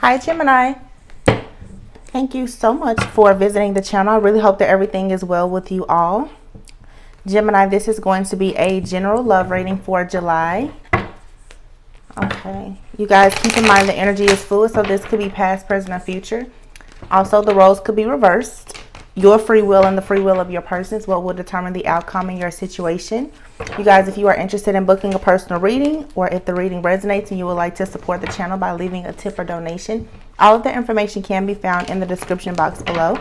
Hi, Gemini. Thank you so much for visiting the channel. I really hope that everything is well with you all. Gemini, this is going to be a general love reading for July. Okay. You guys, keep in mind the energy is fluid, so this could be past, present, or future. Also, the roles could be reversed. Your free will and the free will of your person is what will determine the outcome in your situation. You guys, if you are interested in booking a personal reading, or if the reading resonates and you would like to support the channel by leaving a tip or donation, all of the information can be found in the description box below.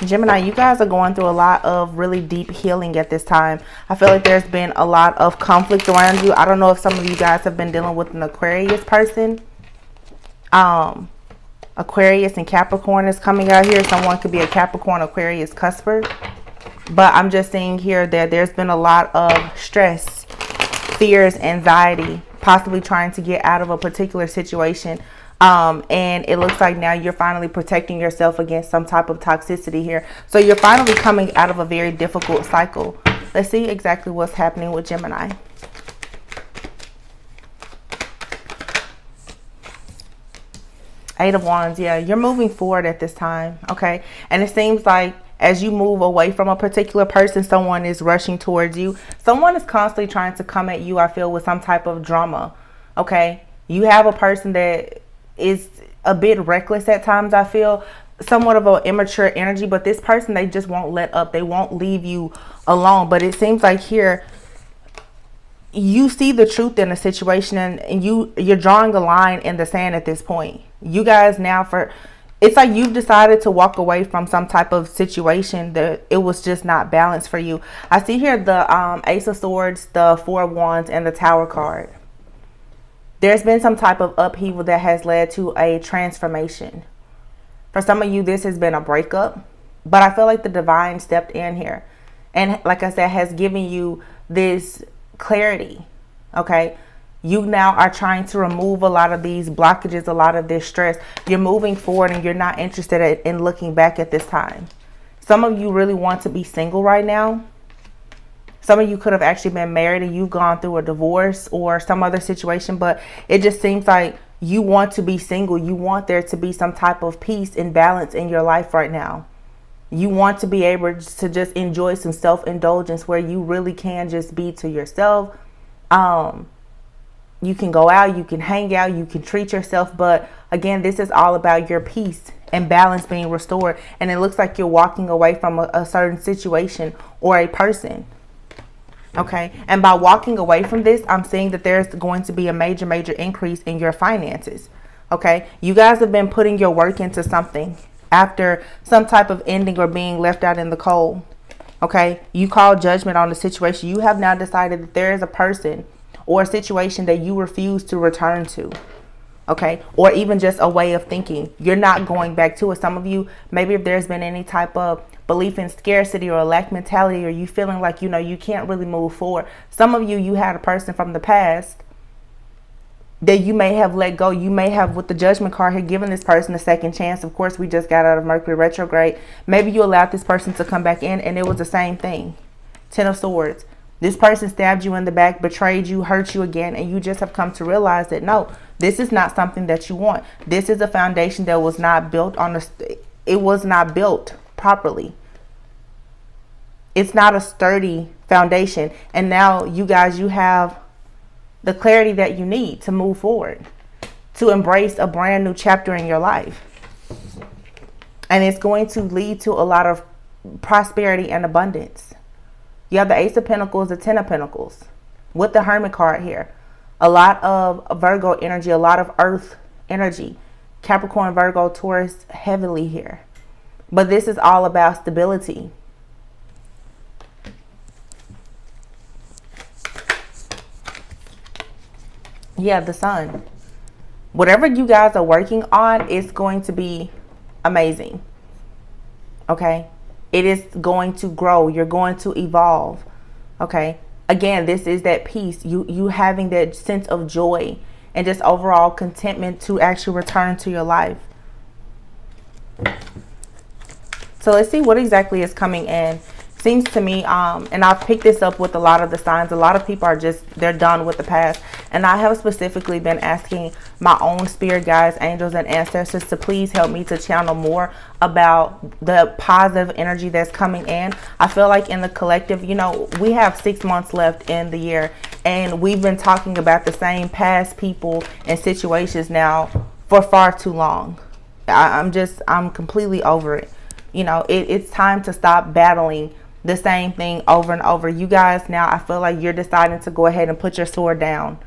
Gemini, you guys are going through a lot of really deep healing at this time. I feel like there's been a lot of conflict around you. I don't know if some of you guys have been dealing with an Aquarius person. Aquarius and Capricorn is coming out here. Someone could be a Capricorn Aquarius cusper. But I'm just seeing here that there's been a lot of stress, fears, anxiety, possibly trying to get out of a particular situation. And it looks like now you're finally protecting yourself against some type of toxicity here. So you're finally coming out of a very difficult cycle. Let's see exactly what's happening with Gemini. Eight of Wands. Yeah, you're moving forward at this time. Okay. And it seems like as you move away from a particular person, someone is rushing towards you. Someone is constantly trying to come at you, I feel, with some type of drama. Okay. You have a person that is a bit reckless at times, I feel. Somewhat of an immature energy. But this person, they just won't let up. They won't leave you alone. But it seems like here, you see the truth in the situation, and you're drawing a line in the sand at this point. You guys now, it's like you've decided to walk away from some type of situation that it was just not balanced for you. I see here the Ace of Swords, the Four of Wands, and the Tower card. There's been some type of upheaval that has led to a transformation. For some of you, this has been a breakup, but I feel like the divine stepped in here, and like I said, has given you this clarity. Okay, you now are trying to remove a lot of these blockages, a lot of this stress. You're moving forward, and you're not interested in looking back at this time. Some of you really want to be single right now. Some of you could have actually been married and you've gone through a divorce or some other situation, but it just seems like you want to be single. You want there to be some type of peace and balance in your life right now. You want to be able to just enjoy some self-indulgence where you really can just be to yourself. You can go out, you can hang out, you can treat yourself. But again, this is all about your peace and balance being restored. And it looks like you're walking away from a certain situation or a person. Okay. And by walking away from this, I'm seeing that there's going to be a major increase in your finances. Okay. You guys have been putting your work into something after some type of ending or being left out in the cold. Okay. You call judgment on the situation. You have now decided that there is a person or a situation that you refuse to return to. Okay. Or even just a way of thinking. You're not going back to it. Some of you, maybe if there's been any type of belief in scarcity or a lack mentality, or you feeling like, you can't really move forward. Some of you, you had a person from the past that you may have let go. You may have, with the Judgment card here, given this person a second chance. Of course, we just got out of Mercury retrograde. Maybe you allowed this person to come back in and it was the same thing. Ten of Swords. This person stabbed you in the back, betrayed you, hurt you again, and you just have come to realize that no, this is not something that you want. This is a foundation that was not built on it was not built properly. It's not a sturdy foundation. And now you guys, you have the clarity that you need to move forward, to embrace a brand new chapter in your life. And it's going to lead to a lot of prosperity and abundance. You have the Ace of Pentacles, the Ten of Pentacles, with the Hermit card here. A lot of Virgo energy, a lot of Earth energy. Capricorn, Virgo, Taurus, heavily here. But this is all about stability. Yeah, the Sun. Whatever you guys are working on is going to be amazing. Okay? It is going to grow. You're going to evolve. Okay? Again, this is that peace. You having that sense of joy and just overall contentment to actually return to your life. So let's see what exactly is coming in. Seems to me, and I've picked this up with a lot of the signs. A lot of people are just, they're done with the past. And I have specifically been asking my own spirit guides, angels, and ancestors to please help me to channel more about the positive energy that's coming in. I feel like in the collective, you know, we have 6 months left in the year, and we've been talking about the same past people and situations now for far too long. I'm completely over it. You know, it's time to stop battling the same thing over and over. You guys, now I feel like you're deciding to go ahead and put your sword down.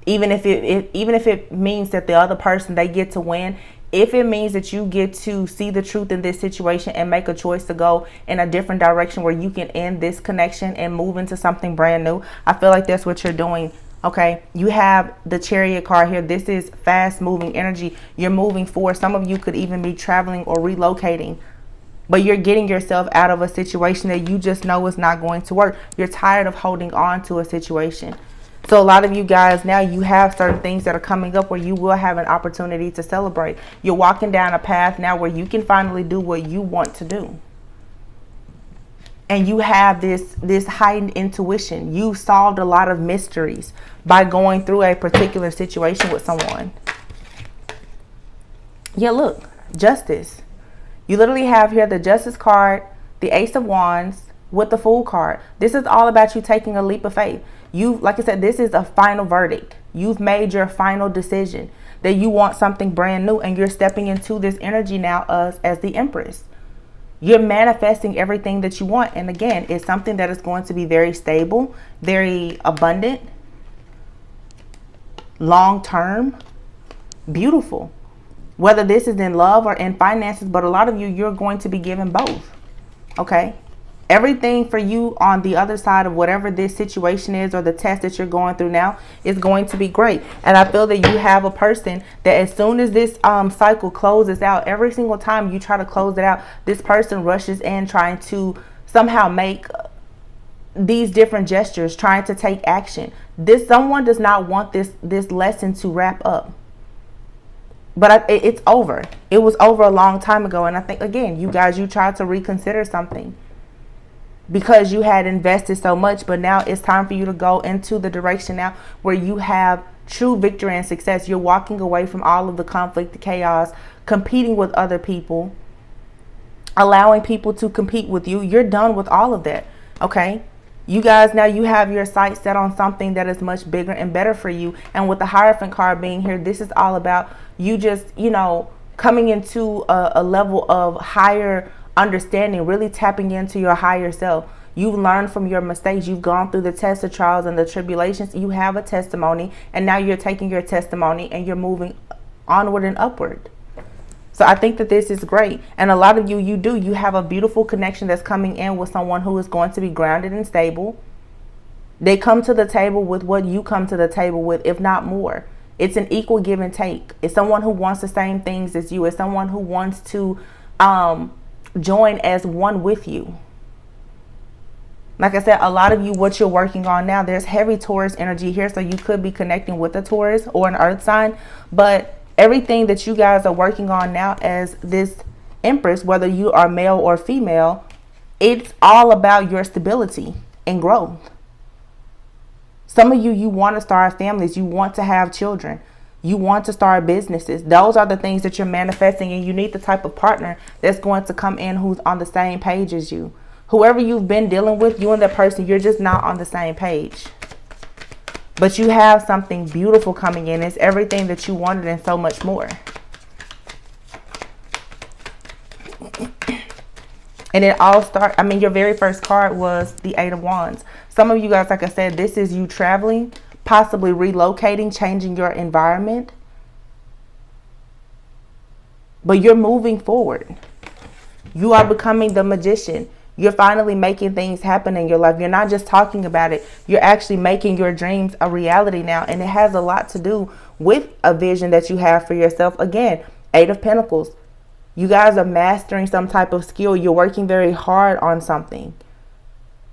Even if it means that the other person, they get to win. If it means that you get to see the truth in this situation and make a choice to go in a different direction where you can end this connection and move into something brand new, I feel like that's what you're doing. Okay, you have the Chariot card here. This is fast moving energy. You're moving forward. Some of you could even be traveling or relocating, but you're getting yourself out of a situation that you just know is not going to work. You're tired of holding on to a situation. So a lot of you guys, now you have certain things that are coming up where you will have an opportunity to celebrate. You're walking down a path now where you can finally do what you want to do. And you have this heightened intuition. You solved a lot of mysteries by going through a particular situation with someone. Yeah, look, justice. You literally have here the Justice card, the Ace of Wands with the Fool card. This is all about you taking a leap of faith. Like I said, this is a final verdict. You've made your final decision that you want something brand new, and you're stepping into this energy now as the Empress. You're manifesting everything that you want. And again, it's something that is going to be very stable, very abundant, long-term, beautiful. Whether this is in love or in finances, but a lot of you, you're going to be given both. Okay? Everything for you on the other side of whatever this situation is or the test that you're going through now is going to be great. And I feel that you have a person that as soon as this cycle closes out, every single time you try to close it out, this person rushes in trying to somehow make these different gestures, trying to take action. Someone does not want this lesson to wrap up. But it's over. It was over a long time ago. And I think, again, you guys, you tried to reconsider something because you had invested so much, but now it's time for you to go into the direction now where you have true victory and success. You're walking away from all of the conflict, the chaos, competing with other people, allowing people to compete with you. You're done with all of that. Okay. You guys, now you have your sights set on something that is much bigger and better for you. And with the Hierophant card being here, this is all about you just, you know, coming into a level of higher understanding, really tapping into your higher self. You've learned from your mistakes. You've gone through the tests, the trials, and the tribulations. You have a testimony, and now you're taking your testimony and you're moving onward and upward. So I think that this is great. And a lot of you, you have a beautiful connection that's coming in with someone who is going to be grounded and stable. They come to the table with what you come to the table with, if not more. It's an equal give and take. It's someone who wants the same things as you. It's someone who wants to join as one with you. Like I said, a lot of you, what you're working on now, there's heavy Taurus energy here. So you could be connecting with a Taurus or an earth sign. But everything that you guys are working on now as this Empress, whether you are male or female, it's all about your stability and growth. Some of you, you want to start families. You want to have children. You want to start businesses. Those are the things that you're manifesting, and you need the type of partner that's going to come in who's on the same page as you. Whoever you've been dealing with, you and that person, you're just not on the same page. But you have something beautiful coming in. It's everything that you wanted and so much more. And it all starts, your very first card was the Eight of Wands. Some of you guys, like I said, this is you traveling, possibly relocating, changing your environment. But you're moving forward. You are becoming the magician. You're finally making things happen in your life. You're not just talking about it. You're actually making your dreams a reality now. And it has a lot to do with a vision that you have for yourself. Again, Eight of Pentacles. You guys are mastering some type of skill. You're working very hard on something.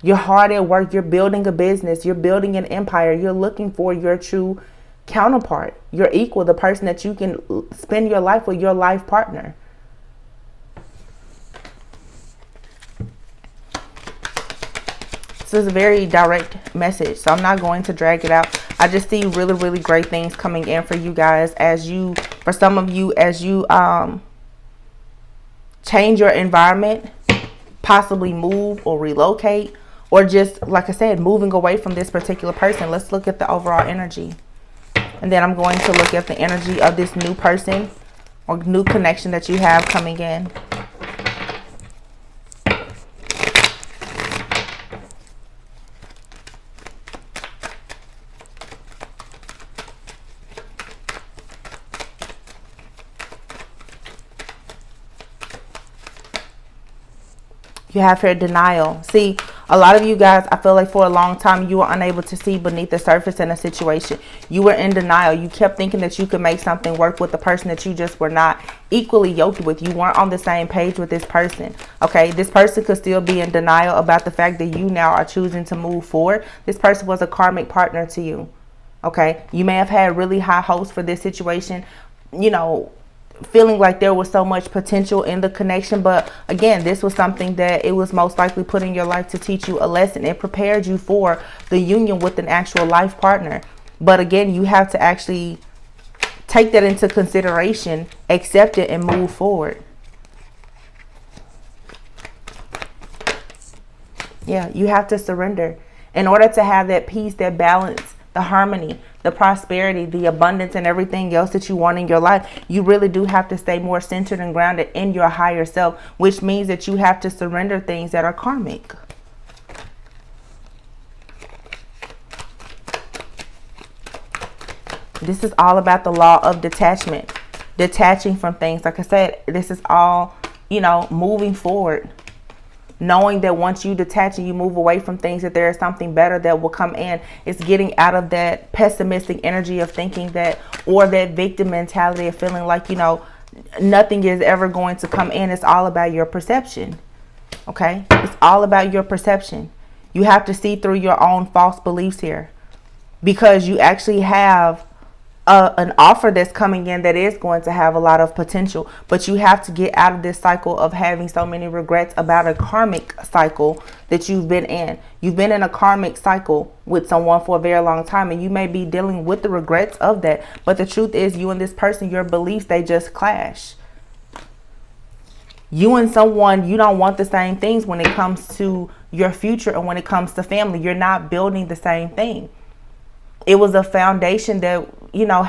You're hard at work. You're building a business. You're building an empire. You're looking for your true counterpart, your equal, the person that you can spend your life with, your life partner. This is a very direct message, so I'm not going to drag it out. I just see really, really great things coming in for you guys for some of you, as you change your environment, possibly move or relocate, or just, like I said, moving away from this particular person. Let's look at the overall energy. And then I'm going to look at the energy of this new person or new connection that you have coming in. You have here denial. See, a lot of you guys, I feel like for a long time, you were unable to see beneath the surface in a situation. You were in denial. You kept thinking that you could make something work with the person that you just were not equally yoked with. You weren't on the same page with this person. Okay, this person could still be in denial about the fact that you now are choosing to move forward. This person was a karmic partner to you. Okay, you may have had really high hopes for this situation, you know, feeling like there was so much potential in the connection. But again, this was something that it was most likely put in your life to teach you a lesson. It prepared you for the union with an actual life partner. But again, you have to actually take that into consideration, accept it, and move forward. Yeah, you have to surrender in order to have that peace, that balance, the harmony, the prosperity, the abundance, and everything else that you want in your life. You really do have to stay more centered and grounded in your higher self, which means that you have to surrender things that are karmic. This is all about the law of detachment, detaching from things. Like I said, this is all, you know, moving forward. Knowing that once you detach and you move away from things, that there is something better that will come in. It's getting out of that pessimistic energy of thinking that, or that victim mentality of feeling like, you know, nothing is ever going to come in. It's all about your perception. Okay? It's all about your perception. You have to see through your own false beliefs here, because you actually have an offer that's coming in that is going to have a lot of potential. But you have to get out of this cycle of having so many regrets about a karmic cycle that you've been in. You've been in a karmic cycle with someone for a very long time, and you may be dealing with the regrets of that. But the truth is, you and this person, your beliefs, they just clash. You and someone, you don't want the same things when it comes to your future, and when it comes to family. You're not building the same thing. It was a foundation that, you know,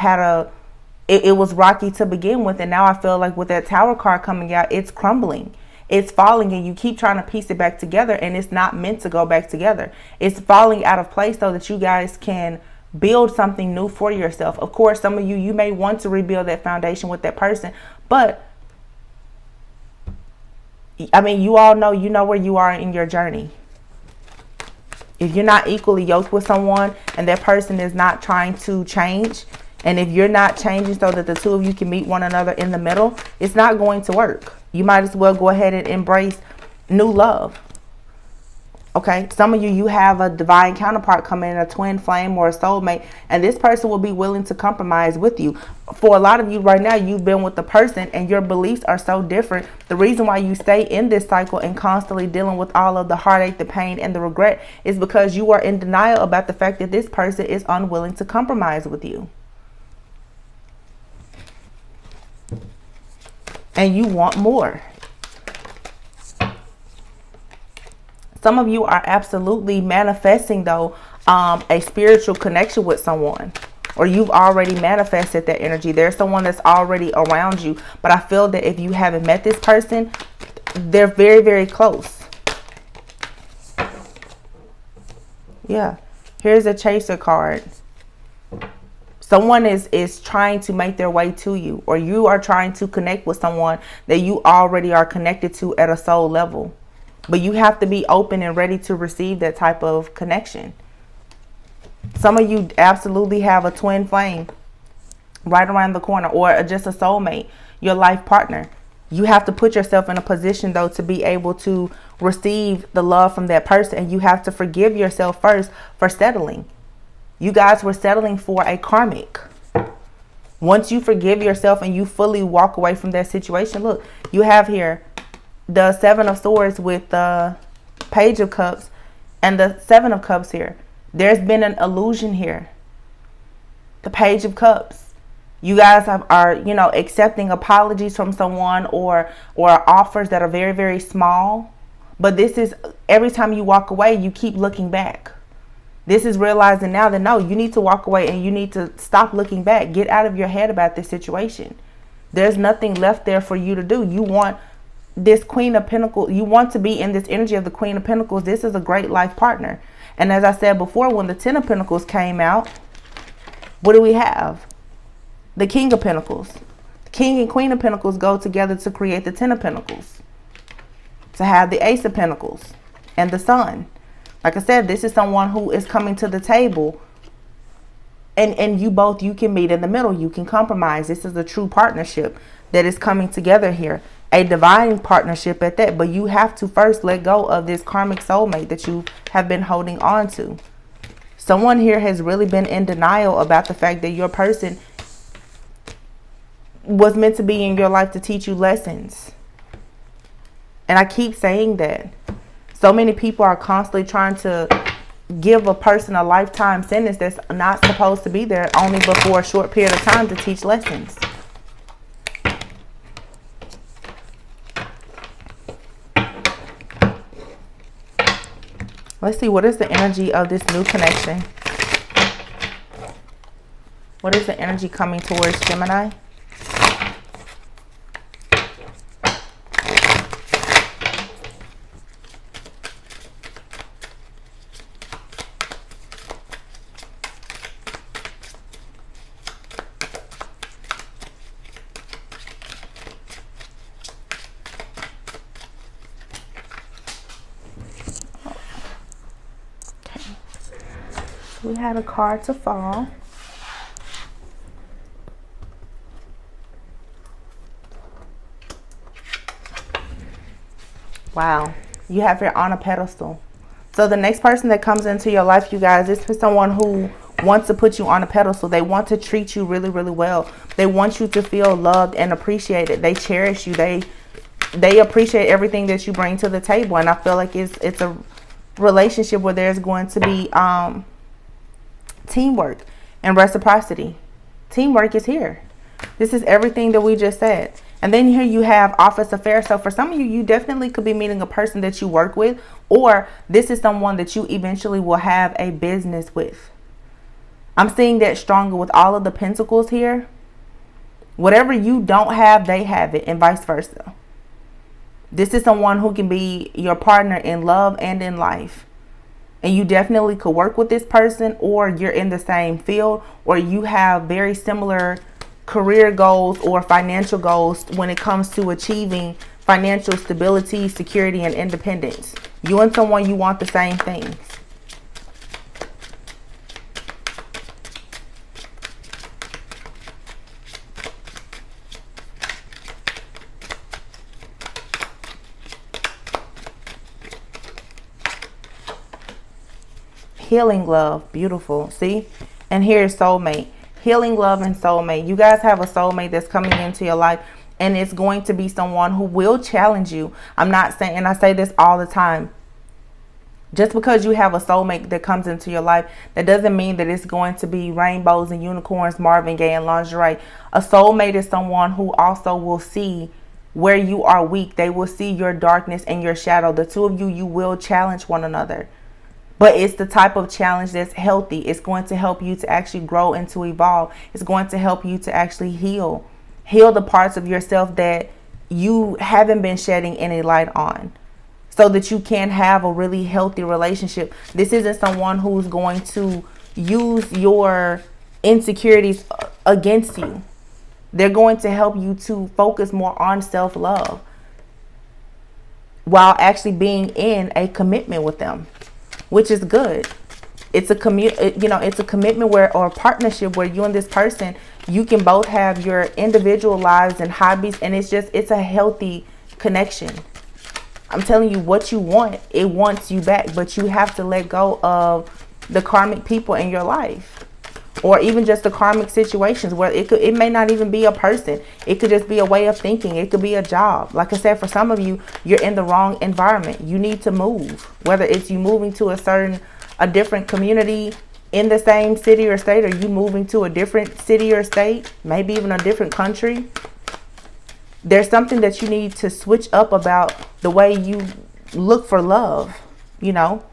it was rocky to begin with. And now I feel like with that Tower card coming out, it's crumbling. It's falling, and you keep trying to piece it back together, and it's not meant to go back together. It's falling out of place so that you guys can build something new for yourself. Of course, some of you may want to rebuild that foundation with that person. But, I mean, you all know, you know where you are in your journey. If you're not equally yoked with someone and that person is not trying to change, and if you're not changing so that the two of you can meet one another in the middle, it's not going to work. You might as well go ahead and embrace new love. Okay, some of you have a divine counterpart coming in, a twin flame or a soulmate, and this person will be willing to compromise with you. For a lot of you right now, you've been with the person and your beliefs are so different. The reason why you stay in this cycle and constantly dealing with all of the heartache, the pain, and the regret is because you are in denial about the fact that this person is unwilling to compromise with you. And you want more. Some of you are absolutely manifesting, though, a spiritual connection with someone, or you've already manifested that energy. There's someone that's already around you, but I feel that if you haven't met this person, they're very, very close. Yeah, here's a chaser card. Someone is trying to make their way to you, or you are trying to connect with someone that you already are connected to at a soul level. But you have to be open and ready to receive that type of connection. Some of you absolutely have a twin flame right around the corner, or just a soulmate, your life partner. You have to put yourself in a position, though, to be able to receive the love from that person. And you have to forgive yourself first for settling. You guys were settling for a karmic. Once you forgive yourself and you fully walk away from that situation, look, you have here the Seven of Swords with the Page of Cups and the Seven of Cups here. There's been an illusion here. The Page of Cups. You guys are, you know, accepting apologies from someone or offers that are very, very small. But this is, every time you walk away, you keep looking back. This is realizing now that no, you need to walk away and you need to stop looking back. Get out of your head about this situation. There's nothing left there for you to do. You want this Queen of Pentacles. You want to be in this energy of the Queen of Pentacles. This is a great life partner. And as I said before, when the Ten of Pentacles came out, what do we have? The King of Pentacles. The King and Queen of Pentacles go together to create the Ten of Pentacles. To have the Ace of Pentacles and the Sun. Like I said, this is someone who is coming to the table. And you can meet in the middle. You can compromise. This is a true partnership that is coming together here. A divine partnership at that. But you have to first let go of this karmic soulmate that you have been holding on to. Someone here has really been in denial about the fact that your person was meant to be in your life to teach you lessons. And I keep saying that. So many people are constantly trying to give a person a lifetime sentence that's not supposed to be there, only before a short period of time to teach lessons. Let's see, what is the energy of this new connection? What is the energy coming towards Gemini? We had a card to fall. Wow. You have it on a pedestal. So the next person that comes into your life, you guys, is for someone who wants to put you on a pedestal. They want to treat you really, really well. They want you to feel loved and appreciated. They cherish you. They appreciate everything that you bring to the table. And I feel like it's a relationship where there's going to be teamwork and reciprocity. Teamwork is here. This is everything that we just said. And then here you have office affairs. So for some of you, you definitely could be meeting a person that you work with, or this is someone that you eventually will have a business with. I'm seeing that stronger with all of the pentacles here. Whatever you don't have, they have it, and vice versa. This is someone who can be your partner in love and in life. And you definitely could work with this person, or you're in the same field, or you have very similar career goals or financial goals when it comes to achieving financial stability, security, and independence. You and someone, you want the same things. Healing, love, beautiful. See? And here's soulmate. Healing, love, and soulmate. You guys have a soulmate that's coming into your life, and it's going to be someone who will challenge you. I'm not saying, and I say this all the time, just because you have a soulmate that comes into your life, that doesn't mean that it's going to be rainbows and unicorns, Marvin Gaye and lingerie. A soulmate is someone who also will see where you are weak. They will see your darkness and your shadow. The two of you, you will challenge one another. But it's the type of challenge that's healthy. It's going to help you to actually grow and to evolve. It's going to help you to actually heal. Heal the parts of yourself that you haven't been shedding any light on, so that you can have a really healthy relationship. This isn't someone who's going to use your insecurities against you. They're going to help you to focus more on self-love while actually being in a commitment with them, which is good. It's a it's a commitment or a partnership where you and this person, you can both have your individual lives and hobbies, and it's a healthy connection. I'm telling you, what you want, it wants you back, but you have to let go of the karmic people in your life, or even just the karmic situations where it may not even be a person. It could just be a way of thinking. It could be a job. Like I said, for some of you, you're in the wrong environment. You need to move, whether it's you moving to a different community in the same city or state? Are you moving to a different city or state? Maybe even a different country? There's something that you need to switch up about the way you look for love, you know?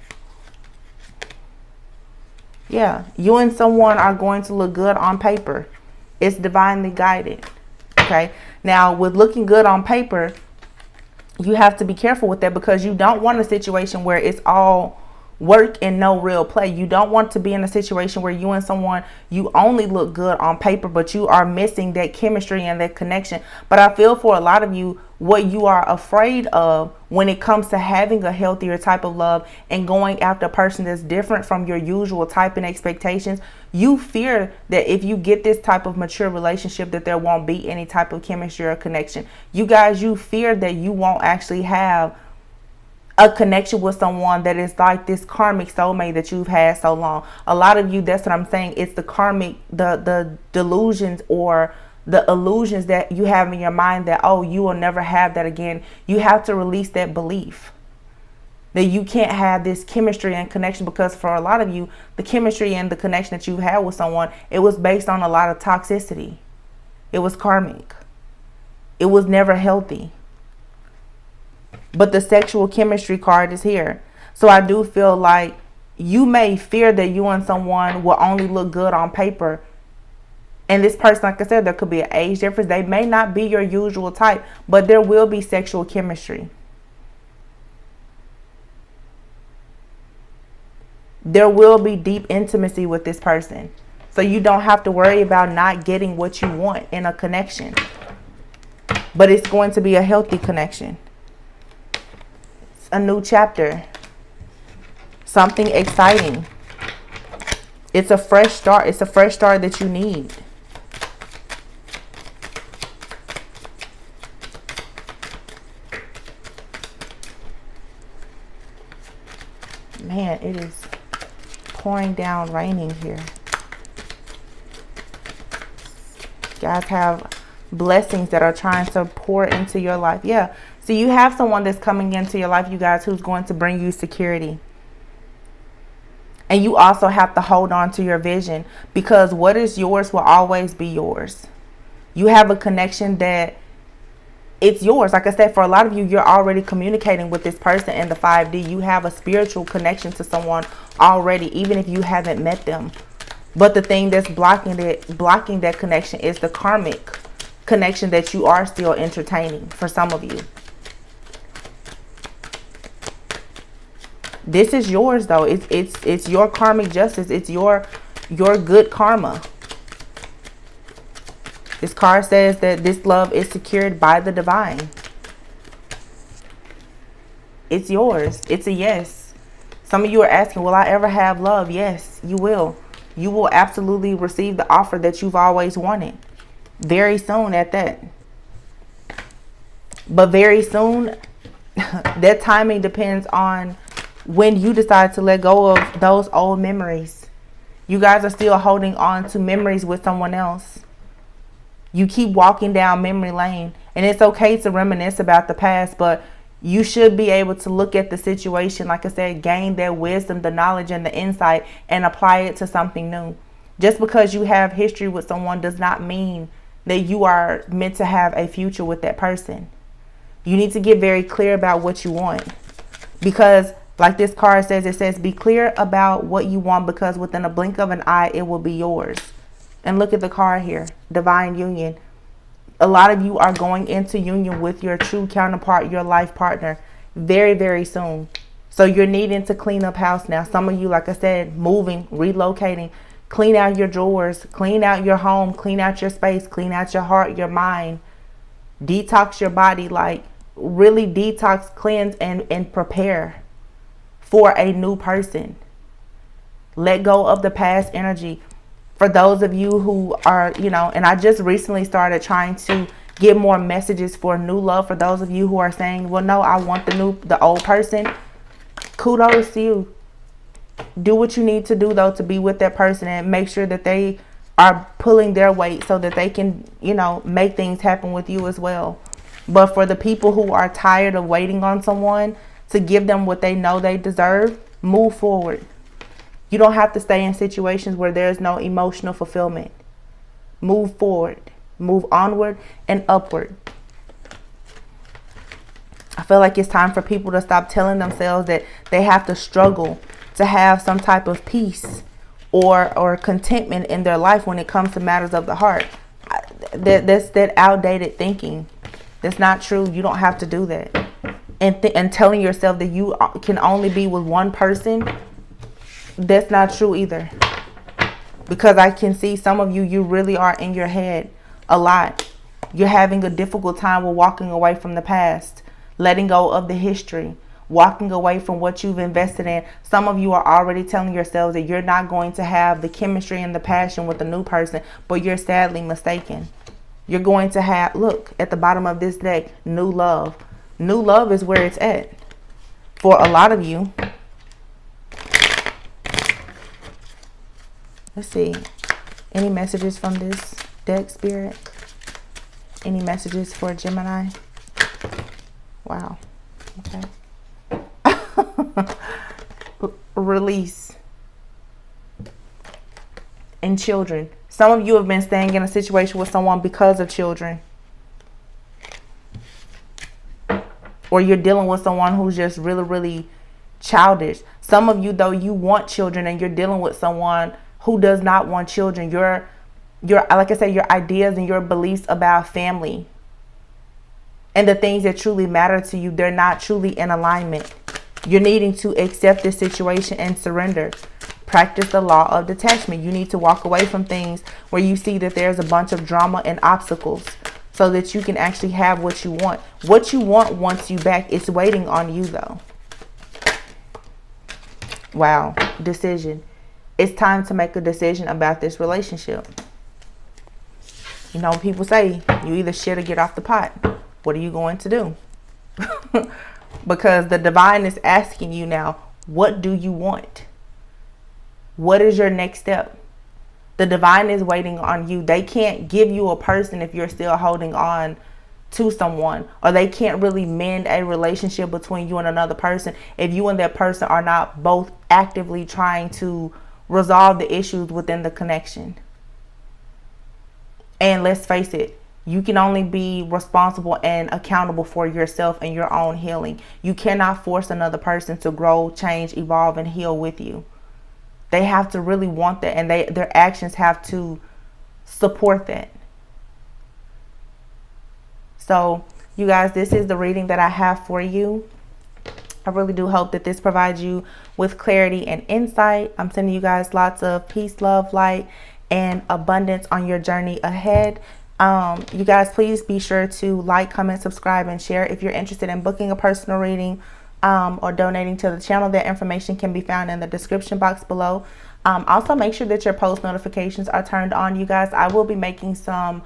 Yeah, you and someone are going to look good on paper. It's divinely guided. Okay. Now, with looking good on paper, you have to be careful with that, because you don't want a situation where it's all work and no real play. You don't want to be in a situation where you and someone, you only look good on paper, but you are missing that chemistry and that connection. But I feel for a lot of you, what you are afraid of when it comes to having a healthier type of love and going after a person that's different from your usual type and expectations, you fear that if you get this type of mature relationship, that there won't be any type of chemistry or connection. You guys, you fear that you won't actually have a connection with someone that is like this karmic soulmate that you've had so long. A lot of you, that's what I'm saying. It's the karmic, the delusions or the illusions that you have in your mind that, oh, you will never have that again. You have to release that belief that you can't have this chemistry and connection, because for a lot of you, the chemistry and the connection that you had with someone, it was based on a lot of toxicity. It was karmic. It was never healthy. But the sexual chemistry card is here. So I do feel like you may fear that you and someone will only look good on paper. And this person, like I said, there could be an age difference. They may not be your usual type, but there will be sexual chemistry. There will be deep intimacy with this person. So you don't have to worry about not getting what you want in a connection. But it's going to be a healthy connection. A new chapter, something exciting. It's a fresh start. It's a fresh start that you need. Man, it is pouring down, raining here. You guys have blessings that are trying to pour into your life. Yeah. So you have someone that's coming into your life, you guys, who's going to bring you security. And you also have to hold on to your vision, because what is yours will always be yours. You have a connection that it's yours. Like I said, for a lot of you, you're already communicating with this person in the 5D. You have a spiritual connection to someone already, even if you haven't met them. But the thing that's blocking that connection is the karmic connection that you are still entertaining for some of you. This is yours though. It's your karmic justice. It's your good karma. This card says that this love is secured by the divine. It's yours. It's a yes. Some of you are asking, will I ever have love? Yes, you will. You will absolutely receive the offer that you've always wanted. Very soon at that. But very soon, that timing depends on when you decide to let go of those old memories. You guys are still holding on to memories with someone else. You keep walking down memory lane, and it's okay to reminisce about the past, but you should be able to look at the situation, like I said, gain that wisdom, the knowledge, and the insight, and apply it to something new. Just because you have history with someone does not mean that you are meant to have a future with that person. You need to get very clear about what you want, because like this card says, it says, be clear about what you want, because within a blink of an eye, it will be yours. And look at the card here, divine union. A lot of you are going into union with your true counterpart, your life partner, very, very soon. So you're needing to clean up house now. Some of you, like I said, moving, relocating, clean out your drawers, clean out your home, clean out your space, clean out your heart, your mind, detox your body, like really detox, cleanse, and prepare for a new person. Let go of the past energy. For those of you who are, and I just recently started trying to get more messages for new love. For those of you who are saying, well, no, I want the old person. Kudos to you. Do what you need to do, though, to be with that person, and make sure that they are pulling their weight so that they can, make things happen with you as well. But for the people who are tired of waiting on someone to give them what they know they deserve, move forward. You don't have to stay in situations where there's no emotional fulfillment. Move forward, move onward and upward. I feel like it's time for people to stop telling themselves that they have to struggle to have some type of peace or contentment in their life when it comes to matters of the heart. That's that outdated thinking. That's not true. You don't have to do that. And telling yourself that you can only be with one person, that's not true either. Because I can see some of you really are in your head a lot. You're having a difficult time with walking away from the past, letting go of the history, walking away from what you've invested in. Some of you are already telling yourselves that you're not going to have the chemistry and the passion with the new person, but you're sadly mistaken. You're going to have, look, at the bottom of this deck, new love. New love is where it's at for a lot of you. Let's see. Any messages from this deck, Spirit? Any messages for Gemini? Wow. Okay. Release. And children. Some of you have been staying in a situation with someone because of children. Or you're dealing with someone who's just really childish. Some of you, though, you want children and you're dealing with someone who does not want children. Your like I said, your ideas and your beliefs about family and the things that truly matter to you, they're not truly in alignment. You're needing to accept this situation and surrender. Practice the law of detachment. You need to walk away from things where you see that there's a bunch of drama and obstacles so that you can actually have what you want. What you want wants you back. It's waiting on you, though. Wow. Decision. It's time to make a decision about this relationship. You know, people say you either shit or get off the pot. What are you going to do? Because the divine is asking you now, what do you want? What is your next step? The divine is waiting on you. They can't give you a person if you're still holding on to someone, or they can't really mend a relationship between you and another person if you and that person are not both actively trying to resolve the issues within the connection. And let's face it, you can only be responsible and accountable for yourself and your own healing. You cannot force another person to grow, change, evolve, and heal with you. They have to really want that, and their actions have to support that. So, you guys, this is the reading that I have for you. I really do hope that this provides you with clarity and insight. I'm sending you guys lots of peace, love, light, and abundance on your journey ahead. You guys, please be sure to like, comment, subscribe, and share. If you're interested in booking a personal reading or donating to the channel, that information can be found in the description box below. Also, make sure that your post notifications are turned on, you guys. I will be making some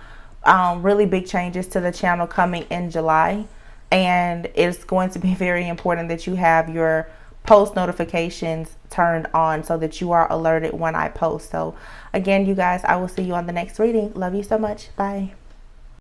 really big changes to the channel coming in July. And it's going to be very important that you have your post notifications turned on so that you are alerted when I post. So again, you guys, I will see you on the next reading. Love you so much. Bye.